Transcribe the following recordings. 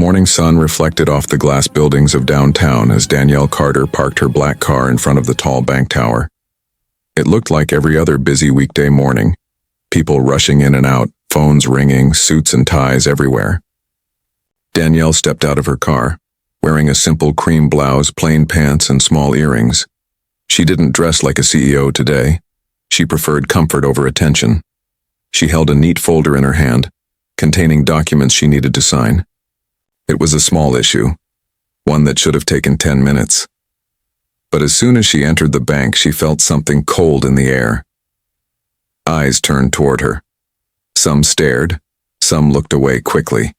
morning sun reflected off the glass buildings of downtown as Danielle Carter parked her black car in front of the tall bank tower. It looked like every other busy weekday morning. People rushing in and out, phones ringing, suits and ties everywhere. Danielle stepped out of her car, wearing a simple cream blouse, plain pants, and small earrings. She didn't dress like a CEO today. She preferred comfort over attention. She held a neat folder in her hand, containing documents she needed to sign. It was a small issue, one that should have taken 10 minutes. But as soon as she entered the bank, she felt something cold in the air. Eyes turned toward her. Some stared, some looked away quickly.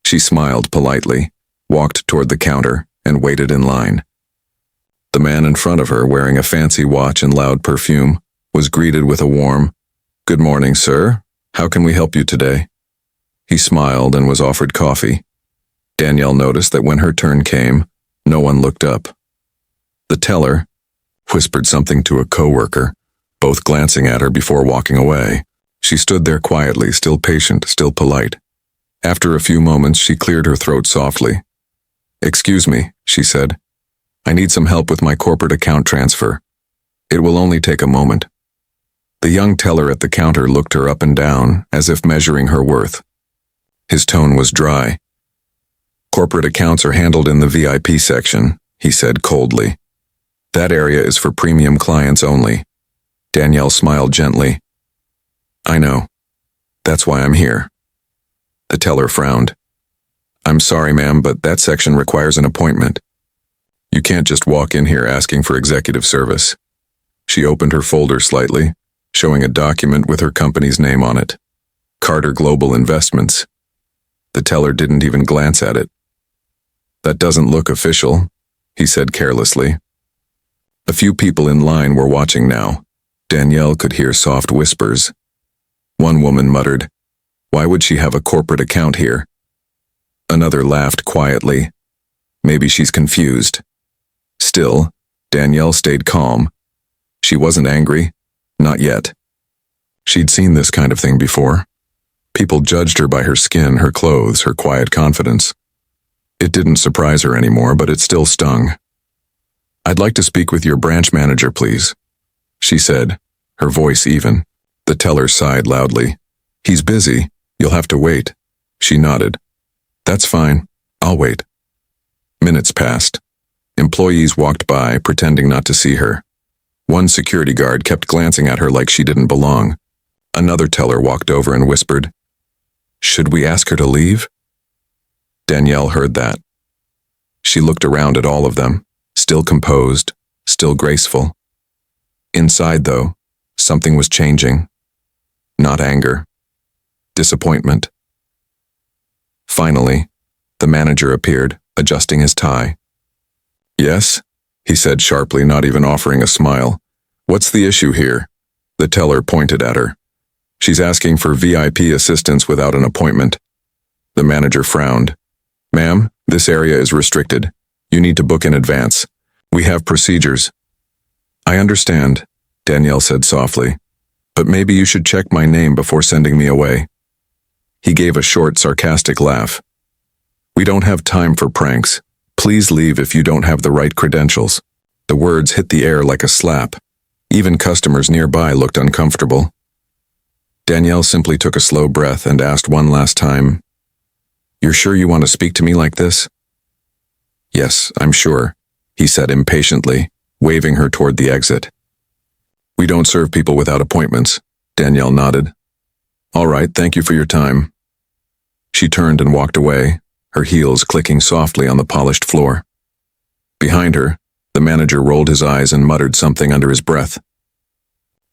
She smiled politely, walked toward the counter, and waited in line. The man in front of her, wearing a fancy watch and loud perfume, was greeted with a warm, "Good morning, sir. How can we help you today?" He smiled and was offered coffee. Danielle noticed that when her turn came, no one looked up. The teller whispered something to a coworker, both glancing at her before walking away. She stood there quietly, still patient, still polite. After a few moments, she cleared her throat softly. "Excuse me," she said. "I need some help with my corporate account transfer. It will only take a moment." The young teller at the counter looked her up and down, as if measuring her worth. His tone was dry. "Corporate accounts are handled in the VIP section," he said coldly. "That area is for premium clients only." Danielle smiled gently. "I know. That's why I'm here." The teller frowned. "I'm sorry, ma'am, but that section requires an appointment. You can't just walk in here asking for executive service." She opened her folder slightly, showing a document with her company's name on it. Carter Global Investments. The teller didn't even glance at it. "That doesn't look official," he said carelessly. A few people in line were watching now. Danielle could hear soft whispers. One woman muttered, "Why would she have a corporate account here?" Another laughed quietly. "Maybe she's confused." Still, Danielle stayed calm. She wasn't angry, not yet. She'd seen this kind of thing before. People judged her by her skin, her clothes, her quiet confidence. It didn't surprise her anymore, but it still stung. "I'd like to speak with your branch manager, please," she said, her voice even. The teller sighed loudly. "He's busy. You'll have to wait." She nodded. "That's fine. I'll wait." Minutes passed. Employees walked by, pretending not to see her. One security guard kept glancing at her like she didn't belong. Another teller walked over and whispered, "Should we ask her to leave?" Danielle heard that. She looked around at all of them, still composed, still graceful. Inside, though, something was changing. Not anger. Disappointment. Finally, the manager appeared, adjusting his tie. "Yes?" he said sharply, not even offering a smile. "What's the issue here?" The teller pointed at her. "She's asking for VIP assistance without an appointment." The manager frowned. "Ma'am, this area is restricted. You need to book in advance. We have procedures." "I understand," Danielle said softly. "But maybe you should check my name before sending me away." He gave a short, sarcastic laugh. "We don't have time for pranks. Please leave if you don't have the right credentials." The words hit the air like a slap. Even customers nearby looked uncomfortable. Danielle simply took a slow breath and asked one last time, "You're sure you want to speak to me like this?" "Yes, I'm sure," he said impatiently, waving her toward the exit. "We don't serve people without appointments," Danielle nodded. "All right, thank you for your time." She turned and walked away, her heels clicking softly on the polished floor. Behind her, the manager rolled his eyes and muttered something under his breath.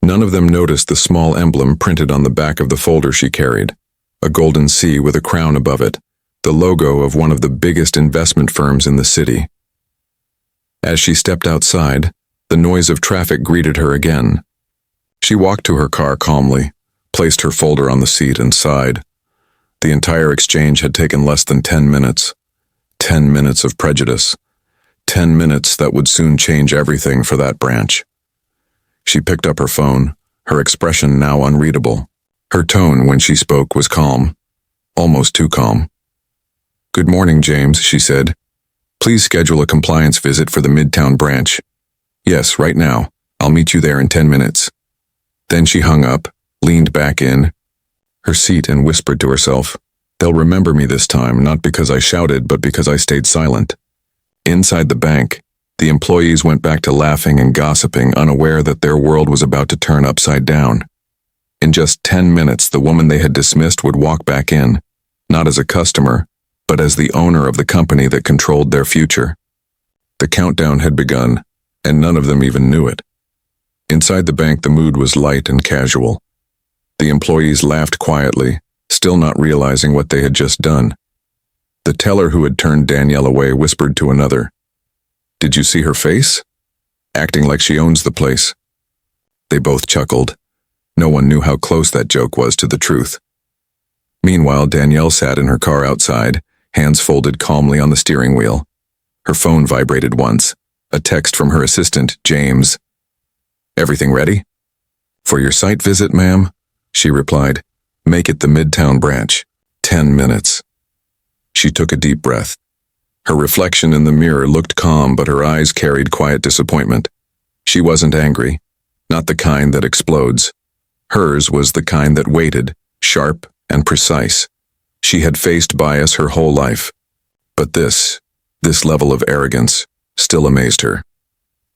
None of them noticed the small emblem printed on the back of the folder she carried, a golden C with a crown above it, the logo of one of the biggest investment firms in the city. As she stepped outside, the noise of traffic greeted her again. She walked to her car calmly, placed her folder on the seat and sighed. The entire exchange had taken less than 10 minutes. 10 minutes of prejudice. 10 minutes that would soon change everything for that branch. She picked up her phone, her expression now unreadable. Her tone when she spoke was calm, almost too calm. Good morning, James, she said. Please schedule a compliance visit for the Midtown branch. Yes, right now. I'll meet you there in 10 minutes. Then she hung up, leaned back in her seat and whispered to herself, they'll remember me this time, not because I shouted, but because I stayed silent. Inside the bank, the employees went back to laughing and gossiping, unaware that their world was about to turn upside down. In just 10 minutes, the woman they had dismissed would walk back in, not as a customer, but as the owner of the company that controlled their future. The countdown had begun, and none of them even knew it. Inside the bank, the mood was light and casual. The employees laughed quietly, still not realizing what they had just done. The teller who had turned Danielle away whispered to another, "Did you see her face? Acting like she owns the place." They both chuckled. No one knew how close that joke was to the truth. Meanwhile, Danielle sat in her car outside, hands folded calmly on the steering wheel. Her phone vibrated once, a text from her assistant, James. "Everything ready?" "For your site visit, ma'am," she replied. "Make it the Midtown branch. 10 minutes." She took a deep breath. Her reflection in the mirror looked calm, but her eyes carried quiet disappointment. She wasn't angry, not the kind that explodes. Hers was the kind that waited, sharp and precise. She had faced bias her whole life. But this level of arrogance, still amazed her.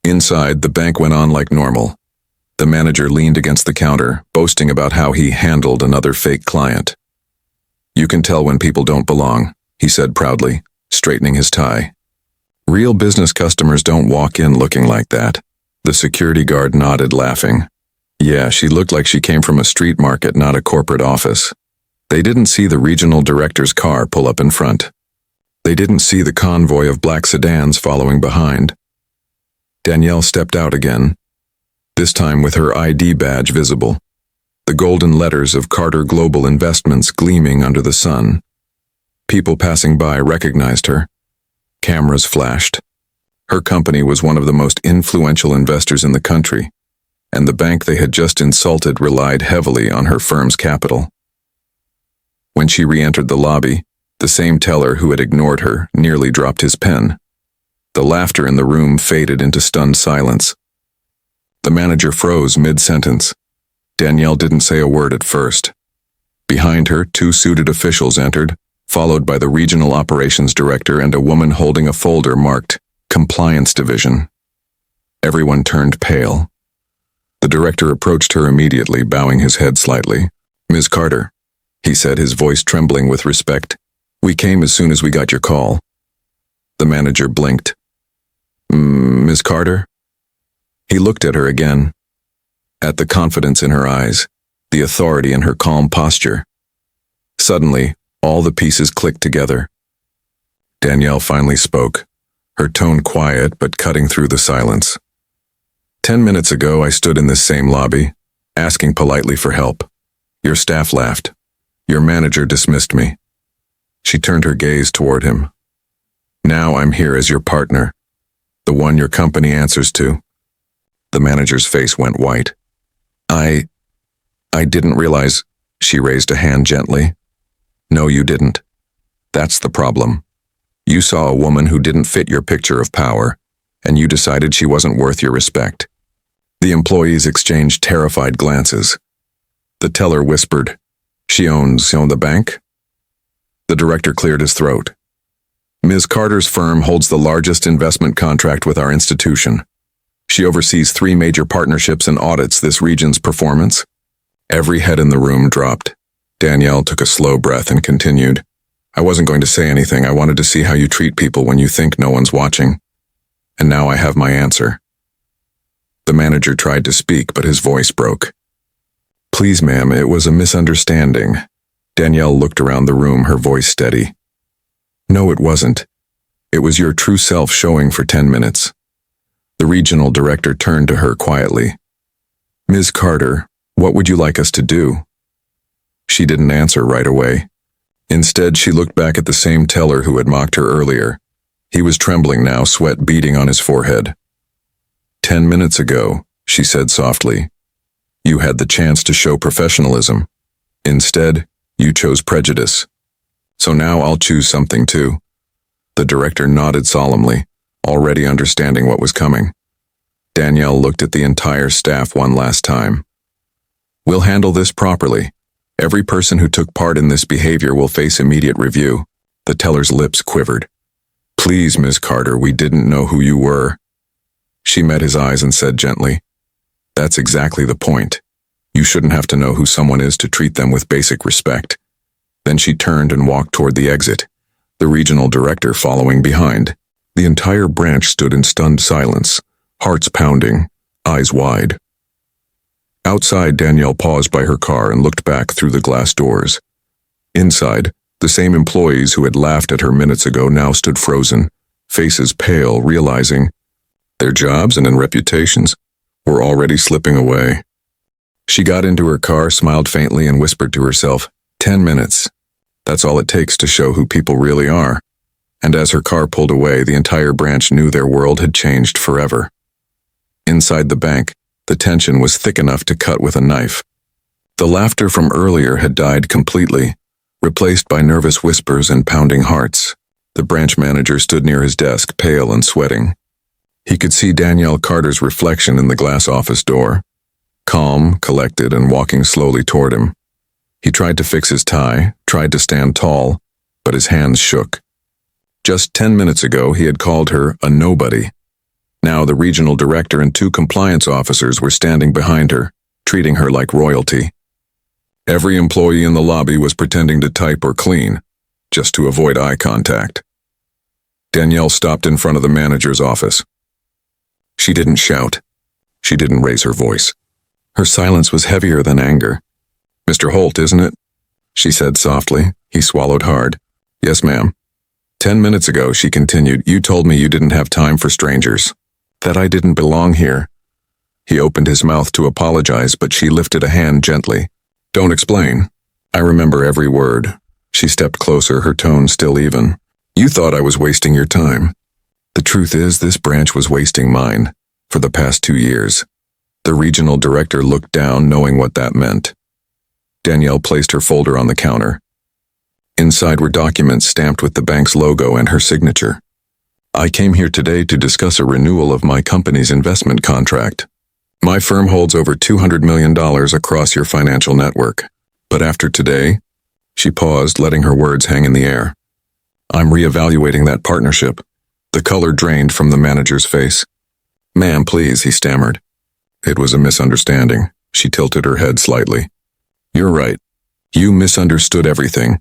Inside, the bank went on like normal. The manager leaned against the counter, boasting about how he handled another fake client. "You can tell when people don't belong," he said proudly, straightening his tie. "Real business customers don't walk in looking like that." The security guard nodded, laughing. Yeah, she looked like she came from a street market, not a corporate office. They didn't see the regional director's car pull up in front. They didn't see the convoy of black sedans following behind. Danielle stepped out again, this time with her ID badge visible, the golden letters of Carter Global Investments gleaming under the sun. People passing by recognized her. Cameras flashed. Her company was one of the most influential investors in the country, and the bank they had just insulted relied heavily on her firm's capital. When she re-entered the lobby, the same teller who had ignored her nearly dropped his pen. The laughter in the room faded into stunned silence. The manager froze mid-sentence. Danielle didn't say a word at first. Behind her, 2 suited officials entered, followed by the regional operations director and a woman holding a folder marked Compliance Division. Everyone turned pale. The director approached her immediately, bowing his head slightly. "Ms. Carter," he said, his voice trembling with respect. "We came as soon as we got your call." The manager blinked. "Ms. Carter?" He looked at her again, at the confidence in her eyes, the authority in her calm posture. Suddenly, all the pieces clicked together. Danielle finally spoke, her tone quiet but cutting through the silence. 10 minutes ago, I stood in this same lobby, asking politely for help. Your staff laughed. Your manager dismissed me." She turned her gaze toward him. "Now I'm here as your partner, the one your company answers to." The manager's face went white. I didn't realize," she raised a hand gently. "No, you didn't. That's the problem. You saw a woman who didn't fit your picture of power, and you decided she wasn't worth your respect." The employees exchanged terrified glances. The teller whispered, "She owns the bank?" The director cleared his throat. "Ms. Carter's firm holds the largest investment contract with our institution. She oversees 3 major partnerships and audits this region's performance." Every head in the room dropped. Danielle took a slow breath and continued, "I wasn't going to say anything. I wanted to see how you treat people when you think no one's watching. And now I have my answer." The manager tried to speak, but his voice broke. "Please, ma'am, it was a misunderstanding." Danielle looked around the room, her voice steady. "No, it wasn't. It was your true self showing for 10 minutes. The regional director turned to her quietly. "Ms. Carter, what would you like us to do?" She didn't answer right away. Instead, she looked back at the same teller who had mocked her earlier. He was trembling now, sweat beading on his forehead. 10 minutes ago, she said softly, you had the chance to show professionalism. Instead, you chose prejudice. So now I'll choose something too. The director nodded solemnly, already understanding what was coming. Danielle looked at the entire staff one last time. We'll handle this properly. Every person who took part in this behavior will face immediate review. The teller's lips quivered. Please, Ms. Carter, we didn't know who you were. She met his eyes and said gently, That's exactly the point. You shouldn't have to know who someone is to treat them with basic respect. Then she turned and walked toward the exit, the regional director following behind. The entire branch stood in stunned silence, hearts pounding, eyes wide. Outside, Danielle paused by her car and looked back through the glass doors. Inside, the same employees who had laughed at her minutes ago now stood frozen, faces pale, realizing their jobs and reputations were already slipping away. She got into her car, smiled faintly, and whispered to herself, 10 minutes. That's all it takes to show who people really are. And as her car pulled away, the entire branch knew their world had changed forever. Inside the bank, the tension was thick enough to cut with a knife. The laughter from earlier had died completely, replaced by nervous whispers and pounding hearts. The branch manager stood near his desk, pale and sweating. He could see Danielle Carter's reflection in the glass office door, calm, collected, and walking slowly toward him. He tried to fix his tie, tried to stand tall, but his hands shook. Just 10 minutes ago, he had called her a nobody. Now the regional director and 2 compliance officers were standing behind her, treating her like royalty. Every employee in the lobby was pretending to type or clean, just to avoid eye contact. Danielle stopped in front of the manager's office. She didn't shout. She didn't raise her voice. Her silence was heavier than anger. Mr. Holt, isn't it? She said softly. He swallowed hard. Yes, ma'am. 10 minutes ago, she continued, you told me you didn't have time for strangers, that I didn't belong here. He opened his mouth to apologize, but she lifted a hand gently. Don't explain. I remember every word. She stepped closer, her tone still even. You thought I was wasting your time. The truth is, this branch was wasting mine, for the past 2 years. The regional director looked down, knowing what that meant. Danielle placed her folder on the counter. Inside were documents stamped with the bank's logo and her signature. I came here today to discuss a renewal of my company's investment contract. My firm holds over $200 million across your financial network. But after today, she paused, letting her words hang in the air. I'm reevaluating that partnership. The color drained from the manager's face. Ma'am, please, he stammered. It was a misunderstanding. She tilted her head slightly. You're right. You misunderstood everything.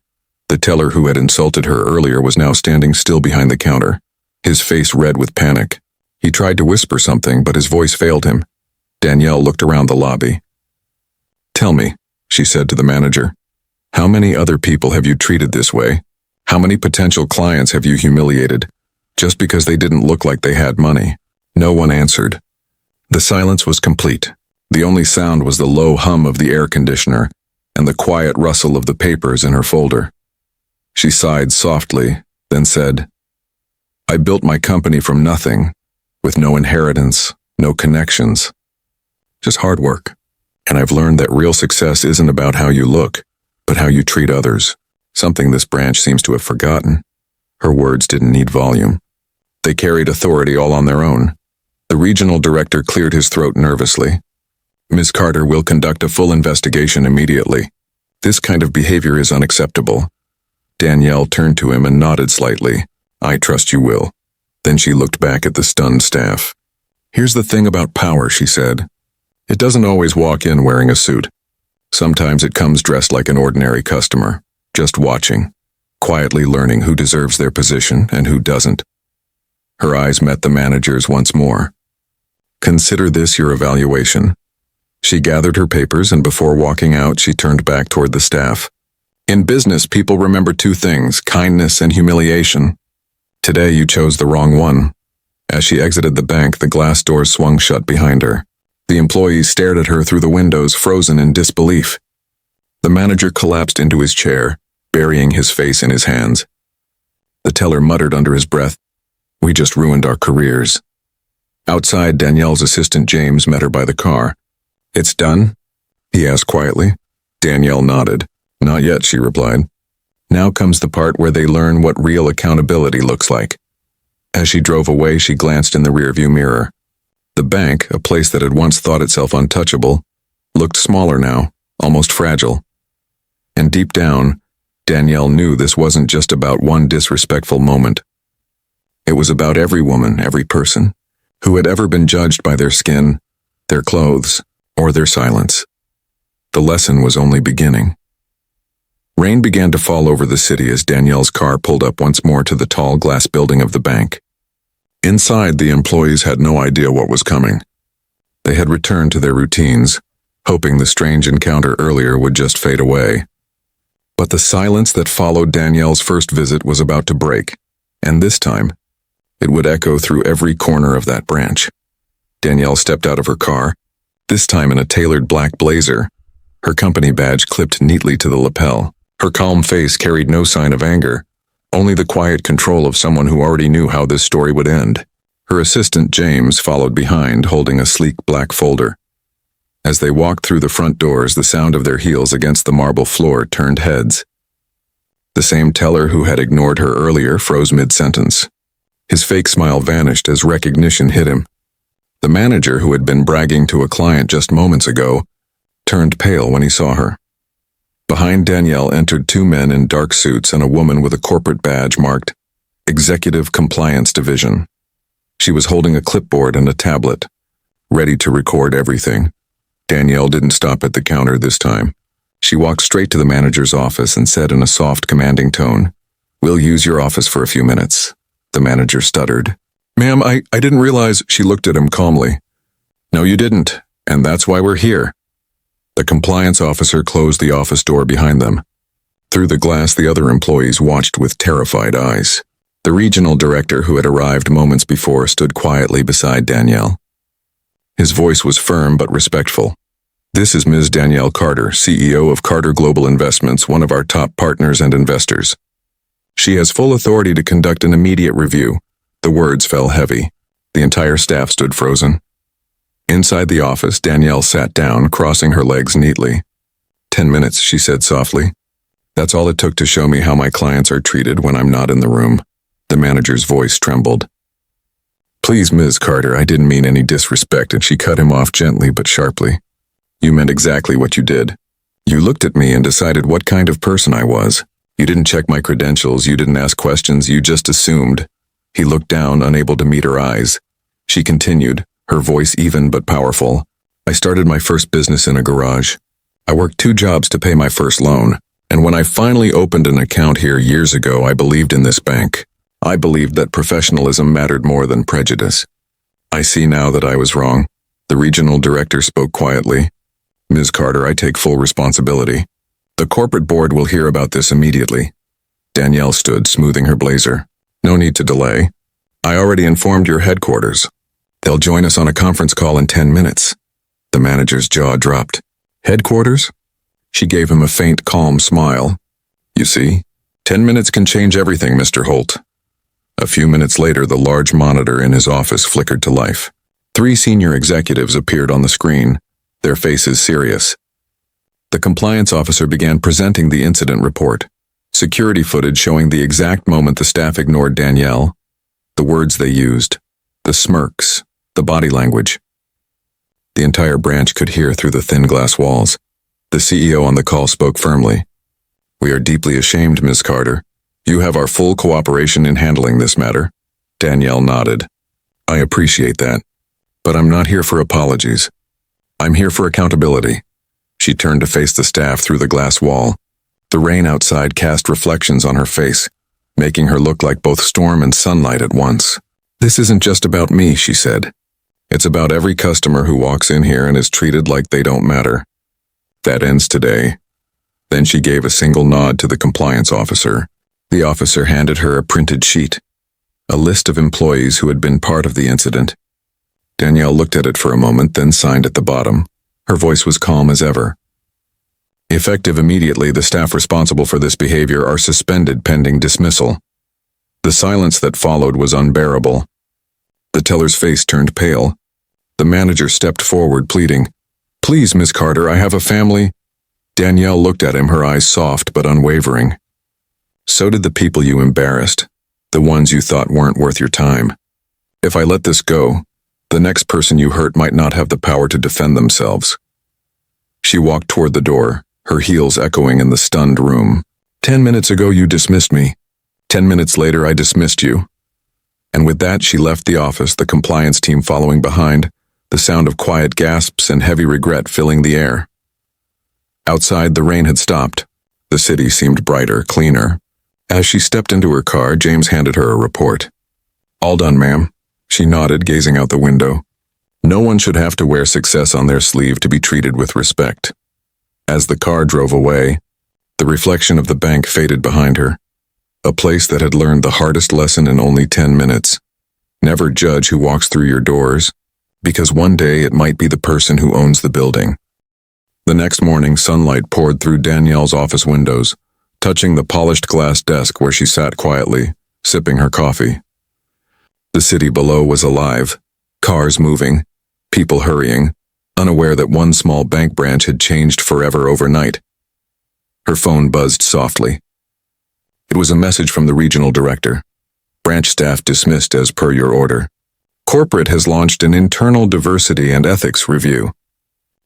The teller who had insulted her earlier was now standing still behind the counter, his face red with panic. He tried to whisper something, but his voice failed him. Danielle looked around the lobby. Tell me, she said to the manager, how many other people have you treated this way? How many potential clients have you humiliated, just because they didn't look like they had money? No one answered. The silence was complete. The only sound was the low hum of the air conditioner and the quiet rustle of the papers in her folder. She sighed softly, then said, I built my company from nothing, with no inheritance, no connections, just hard work. And I've learned that real success isn't about how you look, but how you treat others, something this branch seems to have forgotten. Her words didn't need volume. They carried authority all on their own. The regional director cleared his throat nervously. Ms. Carter will conduct a full investigation immediately. This kind of behavior is unacceptable. Danielle turned to him and nodded slightly. I trust you will. Then she looked back at the stunned staff. Here's the thing about power, she said. It doesn't always walk in wearing a suit. Sometimes it comes dressed like an ordinary customer, just watching, quietly learning who deserves their position and who doesn't. Her eyes met the manager's once more. Consider this your evaluation. She gathered her papers, and before walking out, she turned back toward the staff. In business, people remember 2 things, kindness and humiliation. Today, you chose the wrong one. As she exited the bank, the glass doors swung shut behind her. The employees stared at her through the windows, frozen in disbelief. The manager collapsed into his chair, burying his face in his hands. The teller muttered under his breath, We just ruined our careers. Outside, Danielle's assistant James met her by the car. It's done? He asked quietly. Danielle nodded. Not yet, she replied. Now comes the part where they learn what real accountability looks like. As she drove away, she glanced in the rearview mirror. The bank, a place that had once thought itself untouchable, looked smaller now, almost fragile. And deep down, Danielle knew this wasn't just about one disrespectful moment. It was about every woman, every person, who had ever been judged by their skin, their clothes, or their silence. The lesson was only beginning. Rain began to fall over the city as Danielle's car pulled up once more to the tall glass building of the bank. Inside, the employees had no idea what was coming. They had returned to their routines, hoping the strange encounter earlier would just fade away. But the silence that followed Danielle's first visit was about to break, and this time, it would echo through every corner of that branch. Danielle stepped out of her car, this time in a tailored black blazer, her company badge clipped neatly to the lapel. Her calm face carried no sign of anger, only the quiet control of someone who already knew how this story would end. Her assistant, James, followed behind, holding a sleek black folder. As they walked through the front doors, the sound of their heels against the marble floor turned heads. The same teller who had ignored her earlier froze mid-sentence. His fake smile vanished as recognition hit him. The manager, who had been bragging to a client just moments ago, turned pale when he saw her. Behind Danielle entered two men in dark suits and a woman with a corporate badge marked Executive Compliance Division. She was holding a clipboard and a tablet, ready to record everything. Danielle didn't stop at the counter this time. She walked straight to the manager's office and said in a soft, commanding tone, "We'll use your office for a few minutes." The manager stuttered. "Ma'am, I didn't realize." She looked at him calmly. "No, you didn't, and that's why we're here." The compliance officer closed the office door behind them. Through the glass, the other employees watched with terrified eyes. The regional director, who had arrived moments before, stood quietly beside Danielle. His voice was firm but respectful. "This is Ms. Danielle Carter, CEO of Carter Global Investments, one of our top partners and investors. She has full authority to conduct an immediate review." The words fell heavy. The entire staff stood frozen. Inside the office, Danielle sat down, crossing her legs neatly. 10 minutes, she said softly. "That's all it took to show me how my clients are treated when I'm not in the room." The manager's voice trembled. "Please, Ms. Carter, I didn't mean any disrespect," and she cut him off gently but sharply. "You meant exactly what you did. You looked at me and decided what kind of person I was. You didn't check my credentials, you didn't ask questions, you just assumed." He looked down, unable to meet her eyes. She continued, her voice even but powerful. "I started my first business in a garage. I worked 2 jobs to pay my first loan, and when I finally opened an account here years ago, I believed in this bank. I believed that professionalism mattered more than prejudice. I see now that I was wrong." The regional director spoke quietly. "Ms. Carter, I take full responsibility. The corporate board will hear about this immediately." Danielle stood, smoothing her blazer. "No need to delay. I already informed your headquarters. They'll join us on a conference call in 10 minutes. The manager's jaw dropped. "Headquarters?" She gave him a faint, calm smile. "You see, 10 minutes can change everything, Mr. Holt." A few minutes later, the large monitor in his office flickered to life. 3 senior executives appeared on the screen, their faces serious. The compliance officer began presenting the incident report, security footage showing the exact moment the staff ignored Danielle, the words they used, the smirks, the body language. The entire branch could hear through the thin glass walls. The CEO on the call spoke firmly. "We are deeply ashamed, Ms. Carter. You have our full cooperation in handling this matter." Danielle nodded. "I appreciate that, but I'm not here for apologies. I'm here for accountability." She turned to face the staff through the glass wall. The rain outside cast reflections on her face, making her look like both storm and sunlight at once. "This isn't just about me," she said. "It's about every customer who walks in here and is treated like they don't matter. That ends today." Then she gave a single nod to the compliance officer. The officer handed her a printed sheet, a list of employees who had been part of the incident. Danielle looked at it for a moment, then signed at the bottom. Her voice was calm as ever. "Effective immediately, the staff responsible for this behavior are suspended pending dismissal." The silence that followed was unbearable. The teller's face turned pale. The manager stepped forward, pleading, "Please, Miss Carter, I have a family." Danielle looked at him, her eyes soft but unwavering. So did the people you embarrassed, the ones you thought weren't worth your time. If I let this go, the next person you hurt might not have the power to defend themselves. She walked toward the door, her heels echoing in the stunned room. 10 minutes ago you dismissed me. 10 minutes later I dismissed you. And with that she left the office, the compliance team following behind, the sound of quiet gasps and heavy regret filling the air. Outside, the rain had stopped. The city seemed brighter, cleaner. As she stepped into her car, James handed her a report. All done, ma'am. She nodded, gazing out the window. No one should have to wear success on their sleeve to be treated with respect. As the car drove away, the reflection of the bank faded behind her. A place that had learned the hardest lesson in only 10 minutes. Never judge who walks through your doors, because one day it might be the person who owns the building. The next morning, sunlight poured through Danielle's office windows, touching the polished glass desk where she sat quietly, sipping her coffee. The city below was alive, cars moving, people hurrying, unaware that one small bank branch had changed forever overnight. Her phone buzzed softly. It was a message from the regional director. Branch staff dismissed as per your order. Corporate has launched an internal diversity and ethics review.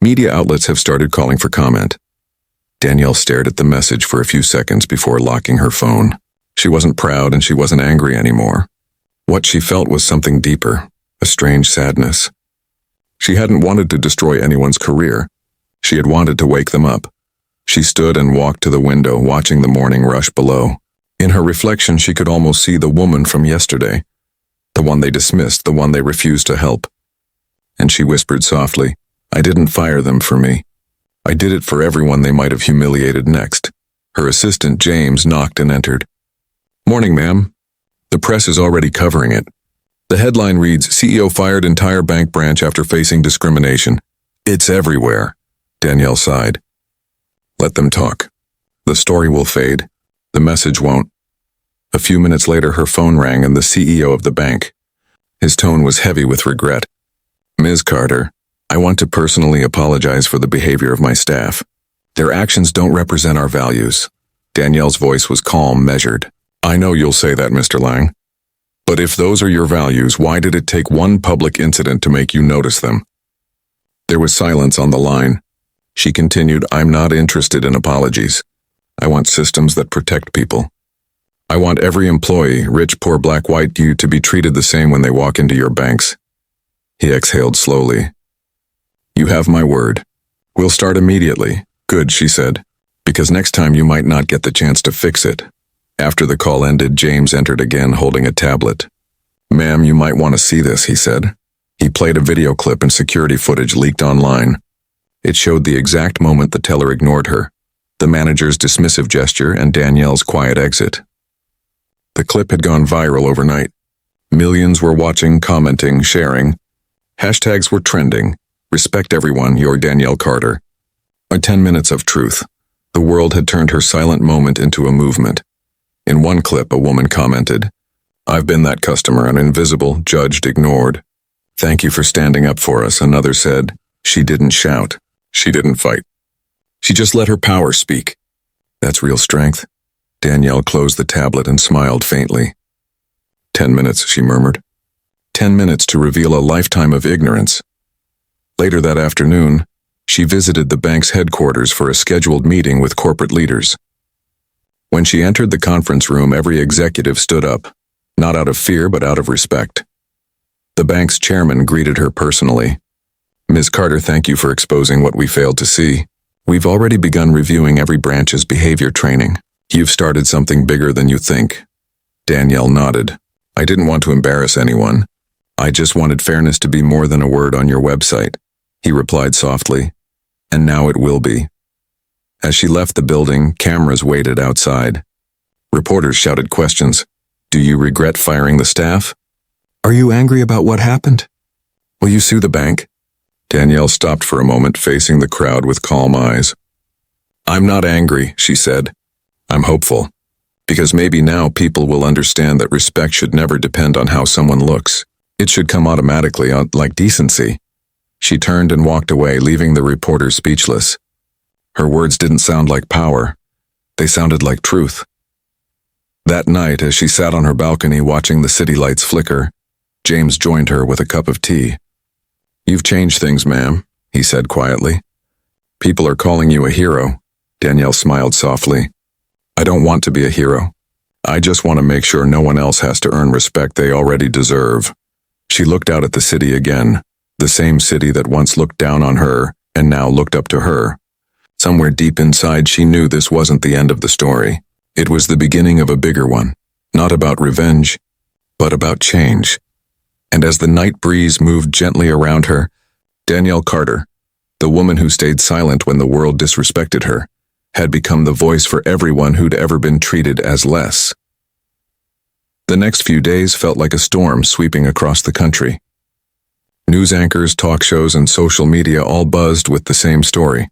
Media outlets have started calling for comment. Danielle stared at the message for a few seconds before locking her phone. She wasn't proud and she wasn't angry anymore. What she felt was something deeper, a strange sadness. She hadn't wanted to destroy anyone's career. She had wanted to wake them up. She stood and walked to the window, watching the morning rush below. In her reflection, she could almost see the woman from yesterday, the one they dismissed, the one they refused to help. And she whispered softly, I didn't fire them for me. I did it for everyone they might have humiliated next. Her assistant, James, knocked and entered. Morning, ma'am. The press is already covering it. The headline reads, CEO fired entire bank branch after facing discrimination. It's everywhere. Danielle sighed. Let them talk. The story will fade. The message won't. A few minutes later, her phone rang and the CEO of the bank. His tone was heavy with regret. Ms. Carter, I want to personally apologize for the behavior of my staff. Their actions don't represent our values. Danielle's voice was calm, measured. I know you'll say that, Mr. Lang. But if those are your values, why did it take one public incident to make you notice them? There was silence on the line. She continued, I'm not interested in apologies. I want systems that protect people. I want every employee, rich, poor, black, white, you, to be treated the same when they walk into your banks. He exhaled slowly. You have my word. We'll start immediately. Good, she said, because next time you might not get the chance to fix it. After the call ended, James entered again holding a tablet. Ma'am, you might want to see this, he said. He played a video clip and security footage leaked online. It showed the exact moment the teller ignored her, the manager's dismissive gesture and Danielle's quiet exit. The clip had gone viral overnight. Millions were watching, commenting, sharing. Hashtags were trending. Respect everyone, you're Danielle Carter. 10 minutes of truth. The world had turned her silent moment into a movement. In one clip, a woman commented, I've been that customer, an invisible, judged, ignored. Thank you for standing up for us. Another said, she didn't shout. She didn't fight. She just let her power speak. That's real strength. Danielle closed the tablet and smiled faintly. 10 minutes, she murmured. 10 minutes to reveal a lifetime of ignorance. Later that afternoon, she visited the bank's headquarters for a scheduled meeting with corporate leaders. When she entered the conference room, every executive stood up, not out of fear but out of respect. The bank's chairman greeted her personally. Ms. Carter, thank you for exposing what we failed to see. We've already begun reviewing every branch's behavior training. You've started something bigger than you think. Danielle nodded. I didn't want to embarrass anyone. I just wanted fairness to be more than a word on your website. He replied softly. And now it will be. As she left the building, cameras waited outside. Reporters shouted questions. Do you regret firing the staff? Are you angry about what happened? Will you sue the bank? Danielle stopped for a moment, facing the crowd with calm eyes. I'm not angry, she said. I'm hopeful. Because maybe now people will understand that respect should never depend on how someone looks. It should come automatically, like decency. She turned and walked away, leaving the reporter speechless. Her words didn't sound like power. They sounded like truth. That night, as she sat on her balcony watching the city lights flicker, James joined her with a cup of tea. "You've changed things, ma'am," he said quietly. "People are calling you a hero." Danielle smiled softly. "I don't want to be a hero. I just want to make sure no one else has to earn respect they already deserve." She looked out at the city again, the same city that once looked down on her and now looked up to her. Somewhere deep inside she knew this wasn't the end of the story. It was the beginning of a bigger one, not about revenge, but about change. And as the night breeze moved gently around her, Danielle Carter, the woman who stayed silent when the world disrespected her, had become the voice for everyone who'd ever been treated as less. The next few days felt like a storm sweeping across the country. News anchors, talk shows, and social media all buzzed with the same story.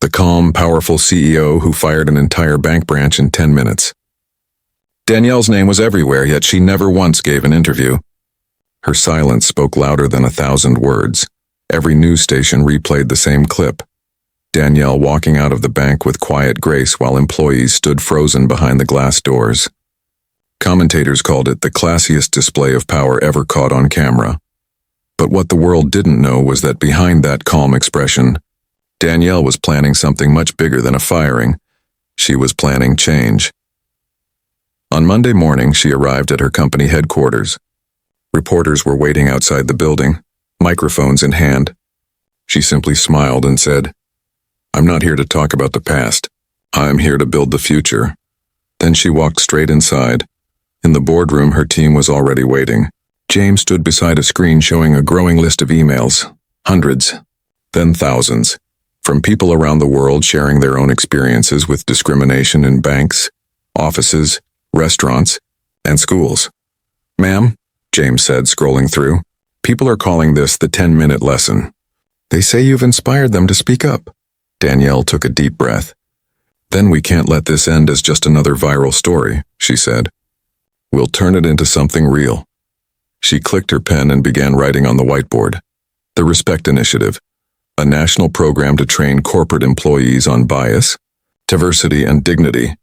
The calm, powerful CEO who fired an entire bank branch in 10 minutes. Danielle's name was everywhere, yet she never once gave an interview. Her silence spoke louder than 1,000 words. Every news station replayed the same clip. Danielle walking out of the bank with quiet grace while employees stood frozen behind the glass doors. Commentators called it the classiest display of power ever caught on camera. But what the world didn't know was that behind that calm expression, Danielle was planning something much bigger than a firing. She was planning change. On Monday morning, she arrived at her company headquarters. Reporters were waiting outside the building, microphones in hand. She simply smiled and said, "I'm not here to talk about the past. I'm here to build the future." Then she walked straight inside. In the boardroom, her team was already waiting. James stood beside a screen showing a growing list of emails, hundreds, then thousands, from people around the world sharing their own experiences with discrimination in banks, offices, restaurants, and schools. "Ma'am," James said, scrolling through, "people are calling this the 10-minute lesson. They say you've inspired them to speak up." Danielle took a deep breath. "Then we can't let this end as just another viral story," she said. "We'll turn it into something real." She clicked her pen and began writing on the whiteboard. The Respect Initiative, a national program to train corporate employees on bias, diversity, and dignity.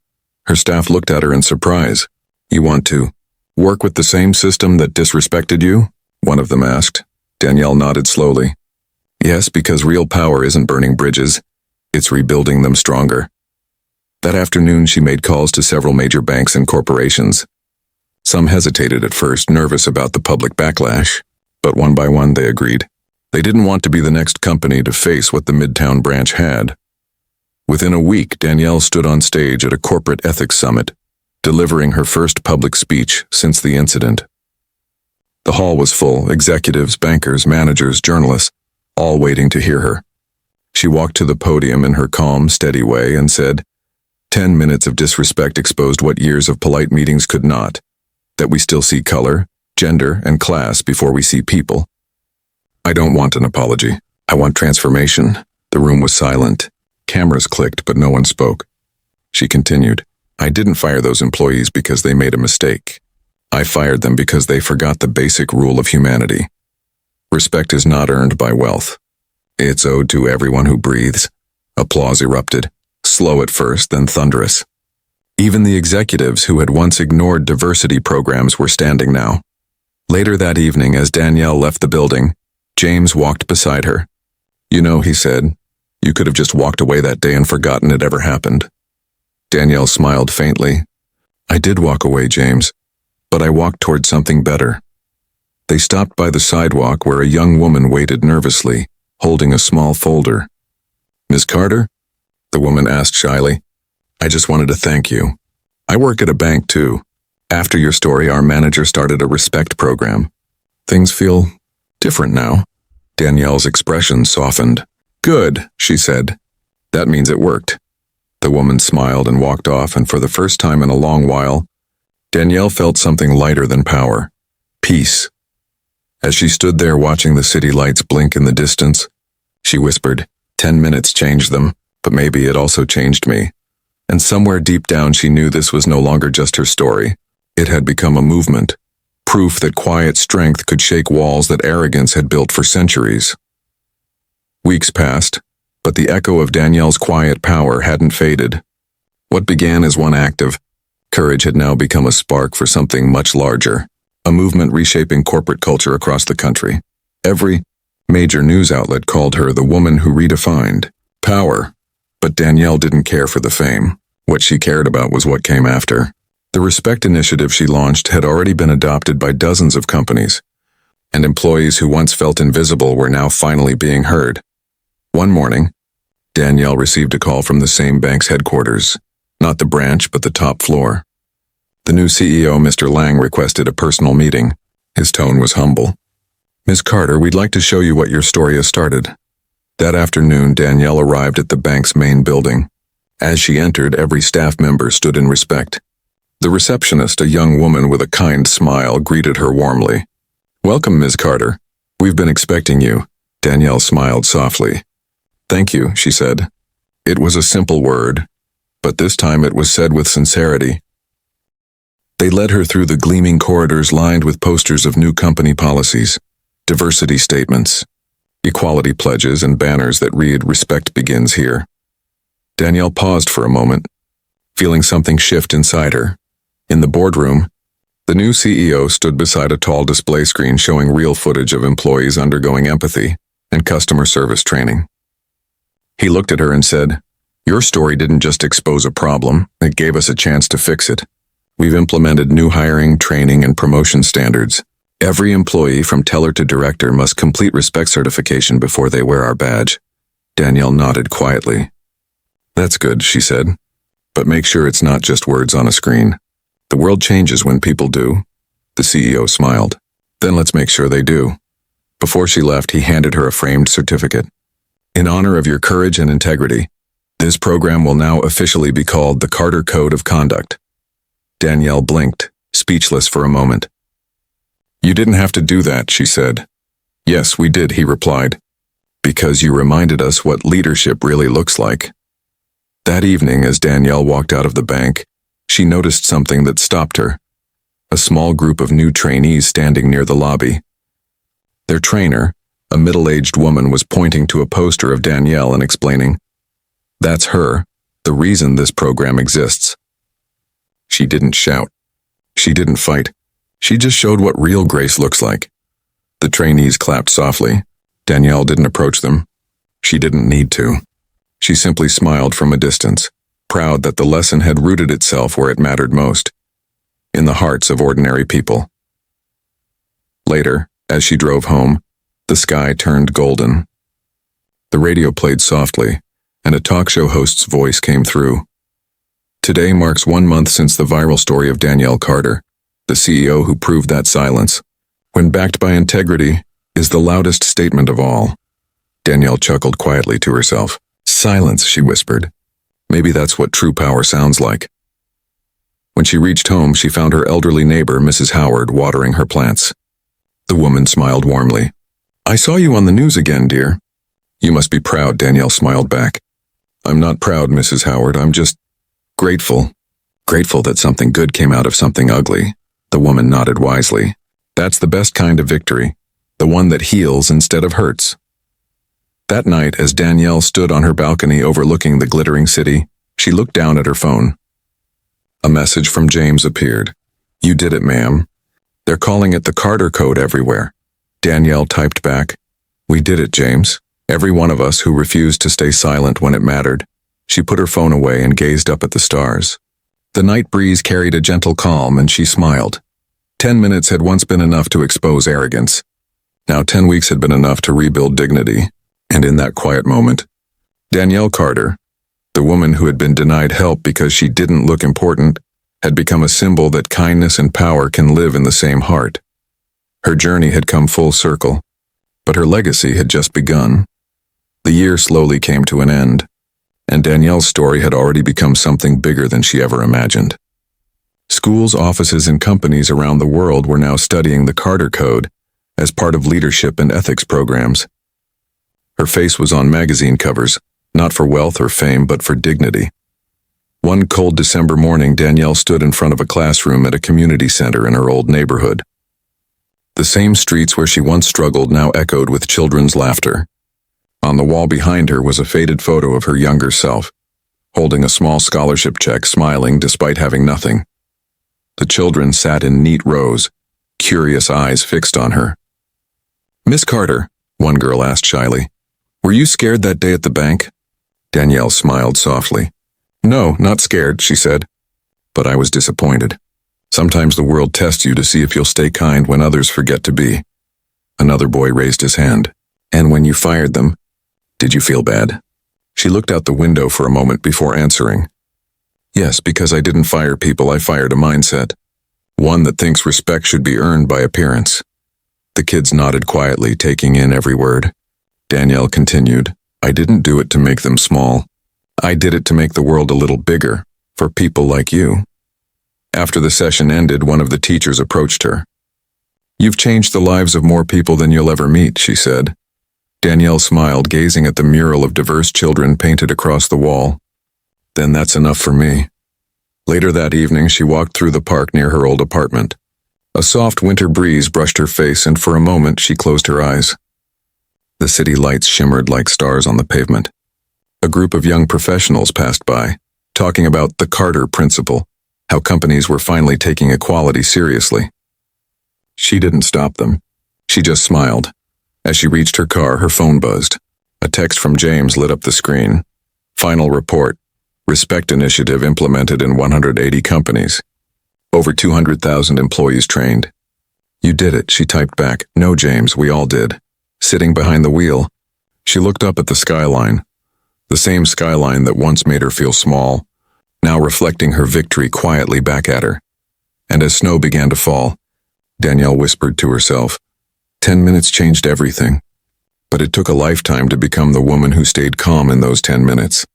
Her staff looked at her in surprise. "You want to work with the same system that disrespected you?" one of them asked. Danielle nodded slowly. "Yes, because real power isn't burning bridges. It's rebuilding them stronger." That afternoon, she made calls to several major banks and corporations. Some hesitated at first, nervous about the public backlash, but one by one they agreed. They didn't want to be the next company to face what the Midtown branch had. Within a week, Danielle stood on stage at a corporate ethics summit, delivering her first public speech since the incident. The hall was full, executives, bankers, managers, journalists, all waiting to hear her. She walked to the podium in her calm, steady way and said, 10 minutes of disrespect exposed what years of polite meetings could not, that we still see color, gender, and class before we see people. I don't want an apology. I want transformation." The room was silent. Cameras clicked, but no one spoke. She continued, "I didn't fire those employees because they made a mistake. I fired them because they forgot the basic rule of humanity. Respect is not earned by wealth. It's owed to everyone who breathes." Applause erupted, slow at first, then thunderous. Even the executives who had once ignored diversity programs were standing now. Later that evening, as Danielle left the building, James walked beside her. "You know," he said, "you could have just walked away that day and forgotten it ever happened." Danielle smiled faintly. "I did walk away, James, but I walked toward something better." They stopped by the sidewalk where a young woman waited nervously, holding a small folder. "Miss Carter?" the woman asked shyly. "I just wanted to thank you. I work at a bank too. After your story, our manager started a respect program. Things feel different now." Danielle's expression softened. "Good," she said. "That means it worked." The woman smiled and walked off, and for the first time in a long while, Danielle felt something lighter than power. Peace. As she stood there watching the city lights blink in the distance, she whispered, 10 minutes changed them, but maybe it also changed me. And somewhere deep down she knew this was no longer just her story. It had become a movement, proof that quiet strength could shake walls that arrogance had built for centuries. Weeks passed, but the echo of Danielle's quiet power hadn't faded. What began as one act of Courage had now become a spark for something much larger, a movement reshaping corporate culture across the country. Every major news outlet called her the woman who redefined power. But Danielle didn't care for the fame. What she cared about was what came after. The Respect initiative she launched had already been adopted by dozens of companies, and employees who once felt invisible were now finally being heard. One morning, Danielle received a call from the same bank's headquarters, not the branch but the top floor. The new CEO, Mr. Lang, requested a personal meeting. His tone was humble. "Ms. Carter, we'd like to show you what your story has started." That afternoon, Danielle arrived at the bank's main building. As she entered, every staff member stood in respect. The receptionist, a young woman with a kind smile, greeted her warmly. "Welcome, Ms. Carter. We've been expecting you." Danielle smiled softly. "Thank you," she said. It was a simple word, but this time it was said with sincerity. They led her through the gleaming corridors lined with posters of new company policies, diversity statements, equality pledges, and banners that read, "Respect begins here." Danielle paused for a moment, feeling something shift inside her. In the boardroom, the new CEO stood beside a tall display screen showing real footage of employees undergoing empathy and customer service training. He looked at her and said, "Your story didn't just expose a problem, it gave us a chance to fix it. We've implemented new hiring, training, and promotion standards. Every employee from teller to director must complete respect certification before they wear our badge." Danielle nodded quietly. "That's good," she said. "But make sure it's not just words on a screen. The world changes when people do." The CEO smiled. "Then let's make sure they do." Before she left, he handed her a framed certificate. "In honor of your courage and integrity, this program will now officially be called the Carter Code of Conduct." Danielle blinked, speechless for a moment. "You didn't have to do that," she said. "Yes, we did," he replied. "Because you reminded us what leadership really looks like." That evening, as Danielle walked out of the bank, she noticed something that stopped her. A small group of new trainees standing near the lobby. Their trainer, a middle-aged woman, was pointing to a poster of Danielle and explaining, "That's her, the reason this program exists." She didn't shout. She didn't fight. She just showed what real grace looks like. The trainees clapped softly. Danielle didn't approach them. She didn't need to. She simply smiled from a distance, proud that the lesson had rooted itself where it mattered most, in the hearts of ordinary people. Later, as she drove home, the sky turned golden. The radio played softly, and a talk show host's voice came through. Today marks 1 month since the viral story of Danielle Carter, the CEO who proved that silence, when backed by integrity, is the loudest statement of all. Danielle chuckled quietly to herself. "Silence," she whispered. "Maybe that's what true power sounds like." When she reached home, she found her elderly neighbor, Mrs. Howard, watering her plants. The woman smiled warmly. "I saw you on the news again, dear." "You must be proud," Danielle smiled back. "I'm not proud, Mrs. Howard. I'm just grateful. Grateful that something good came out of something ugly." The woman nodded wisely. "That's the best kind of victory, the one that heals instead of hurts." That night, as Danielle stood on her balcony overlooking the glittering city, she looked down at her phone. A message from James appeared. "You did it, ma'am. They're calling it the Carter Code everywhere." Danielle typed back, "We did it, James. Every one of us who refused to stay silent when it mattered." She put her phone away and gazed up at the stars. The night breeze carried a gentle calm, and she smiled. 10 minutes had once been enough to expose arrogance. Now 10 weeks had been enough to rebuild dignity. And in that quiet moment, Danielle Carter, the woman who had been denied help because she didn't look important, had become a symbol that kindness and power can live in the same heart. Her journey had come full circle, but her legacy had just begun. The year slowly came to an end, and Danielle's story had already become something bigger than she ever imagined. Schools, offices, and companies around the world were now studying the Carter Code as part of leadership and ethics programs. Her face was on magazine covers, not for wealth or fame, but for dignity. One cold December morning, Danielle stood in front of a classroom at a community center in her old neighborhood. The same streets where she once struggled now echoed with children's laughter. On the wall behind her was a faded photo of her younger self, holding a small scholarship check, smiling despite having nothing. The children sat in neat rows, curious eyes fixed on her. "Miss Carter," one girl asked shyly, "were you scared that day at the bank?" Danielle smiled softly. "No, not scared," she said. "But I was disappointed. Sometimes the world tests you to see if you'll stay kind when others forget to be." Another boy raised his hand. "And when you fired them, did you feel bad?" She looked out the window for a moment before answering. "Yes, because I didn't fire people, I fired a mindset. One that thinks respect should be earned by appearance." The kids nodded quietly, taking in every word. Danielle continued, "I didn't do it to make them small. I did it to make the world a little bigger, for people like you." After the session ended, one of the teachers approached her. "You've changed the lives of more people than you'll ever meet," she said. Danielle smiled, gazing at the mural of diverse children painted across the wall. "Then that's enough for me." Later that evening, she walked through the park near her old apartment. A soft winter breeze brushed her face, and for a moment she closed her eyes. The city lights shimmered like stars on the pavement. A group of young professionals passed by, talking about the Carter Principle, how companies were finally taking equality seriously. She didn't stop them. She just smiled. As she reached her car, her phone buzzed. A text from James lit up the screen. "Final report. Respect initiative implemented in 180 companies. Over 200,000 employees trained." "You did it," she typed back. "No, James, we all did." Sitting behind the wheel, she looked up at the skyline. The same skyline that once made her feel small, now reflecting her victory quietly back at her. And as snow began to fall, Danielle whispered to herself, 10 minutes changed everything. But it took a lifetime to become the woman who stayed calm in those 10 minutes.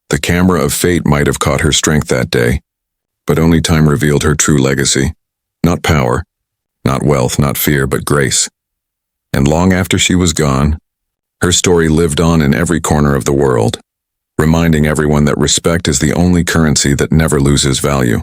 The camera of fate might have caught her strength that day, but only time revealed her true legacy. Not power, not wealth, not fear, but grace. And long after she was gone, her story lived on in every corner of the world, reminding everyone that respect is the only currency that never loses value.